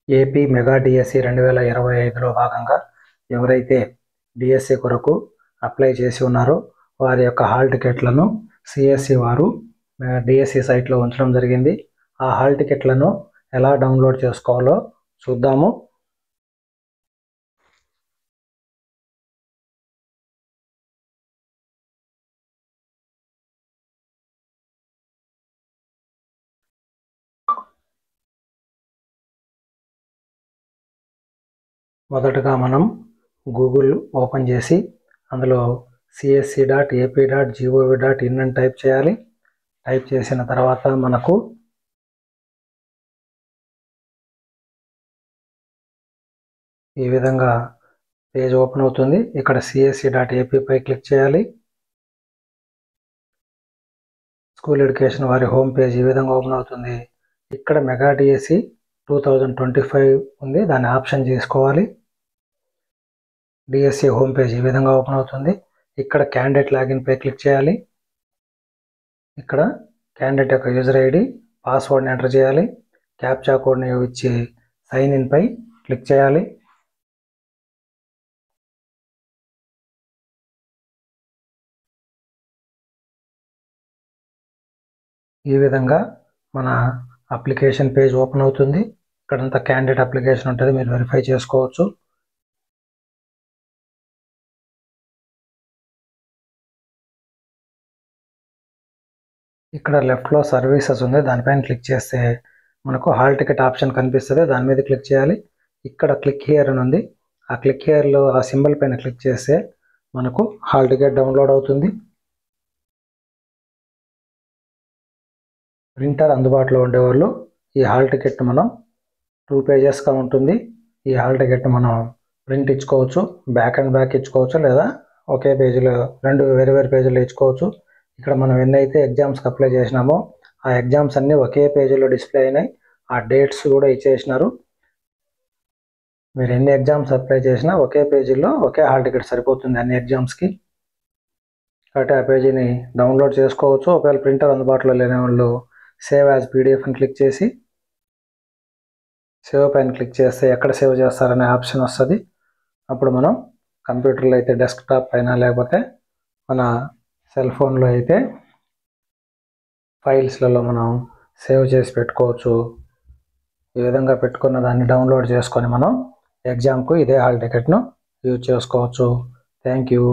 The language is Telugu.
ఏపీ మెగా డిఎస్సి 2025లో భాగంగా ఎవరైతే డిఎస్సి కొరకు అప్లై చేసి ఉన్నారో వారి యొక్క హాల్ టికెట్లను సిఎస్సి వారు డిఎస్సి సైట్లో ఉంచడం జరిగింది. ఆ హాల్ టికెట్లను ఎలా డౌన్లోడ్ చేసుకోవాలో చూద్దాము. మొదటగా మనం గూగుల్ ఓపెన్ చేసి అందులో csc.ap.gov.in అని టైప్ చేయాలి. టైప్ చేసిన తర్వాత మనకు ఈ విధంగా పేజ్ ఓపెన్ అవుతుంది. ఇక్కడ csc.ap పై క్లిక్ చేయాలి. స్కూల్ ఎడ్యుకేషన్ వారి హోమ్ పేజ్ ఈ విధంగా ఓపెన్ అవుతుంది. ఇక్కడ మెగా డిఎస్సి 2025 ఉంది, దాన్ని ఆప్షన్ చేసుకోవాలి. డిఎస్సి హోమ్ పేజ్ ఈ విధంగా ఓపెన్ అవుతుంది. ఇక్కడ క్యాండిడేట్ లాగిన్ పై క్లిక్ చేయాలి. ఇక్కడ క్యాండిడేట్ యొక్క యూజర్ ఐడి, పాస్వర్డ్ని ఎంటర్ చేయాలి. క్యాప్చా కోడ్ని ఇచ్చి సైన్ ఇన్ పై క్లిక్ చేయాలి. ఈ విధంగా మన అప్లికేషన్ పేజ్ ఓపెన్ అవుతుంది. ఇక్కడంతా క్యాండిడేట్ అప్లికేషన్ ఉంటుంది, మీరు వెరిఫై చేసుకోవచ్చు. ఇక్కడ లెఫ్ట్లో సర్వీసెస్ ఉంది, దానిపైన క్లిక్ చేస్తే మనకు హాల్ టికెట్ ఆప్షన్ కనిపిస్తుంది, దాని మీద క్లిక్ చేయాలి. ఇక్కడ క్లిక్ హియర్ అని ఉంది, ఆ క్లిక్ హియర్లో ఆ సింబల్ పైన క్లిక్ చేస్తే మనకు హాల్ టికెట్ డౌన్లోడ్ అవుతుంది. ప్రింటర్ అందుబాటులో ఉండేవాళ్ళు ఈ హాల్ టికెట్ మనం 2 పేజెస్గా ఉంటుంది. ఈ హాల్ టికెట్ మనం ప్రింట్ ఇచ్చుకోవచ్చు, బ్యాక్ అండ్ బ్యాక్ ఇచ్చుకోవచ్చు, లేదా ఒకే పేజీలో 2 వేరు వేరు పేజీలో ఇచ్చుకోవచ్చు. ఇక్కడ మనం ఎన్నైతే ఎగ్జామ్స్కి అప్లై చేసినామో ఆ ఎగ్జామ్స్ అన్నీ ఒకే పేజీలో డిస్ప్లే అయినాయి. ఆ డేట్స్ కూడా ఇచ్చేసినారు. మీరు ఎన్ని ఎగ్జామ్స్ అప్లై చేసినా ఒకే పేజీలో ఒకే హాల్ టికెట్ సరిపోతుంది అన్ని ఎగ్జామ్స్కి. కాబట్టి ఆ పేజీని డౌన్లోడ్ చేసుకోవచ్చు. ఒకవేళ ప్రింటర్ అందుబాటులో లేని వాళ్ళు సేవ్ యాజ్ పీడిఎఫ్ అని క్లిక్ చేసి సేవ్ పైన క్లిక్ చేస్తే ఎక్కడ సేవ్ చేస్తారనే ఆప్షన్ వస్తుంది. అప్పుడు మనం కంప్యూటర్లో అయితే డెస్క్టాప్ పైన, లేకపోతే మన సెల్ ఫోన్లో అయితే ఫైల్స్లలో మనం సేవ్ చేసి పెట్టుకోవచ్చు. ఈ విధంగా పెట్టుకున్న దాన్ని డౌన్లోడ్ చేసుకొని మనం ఎగ్జామ్కు ఇదే హాల్ టికెట్ను యూజ్ చేసుకోవచ్చు. Thank you.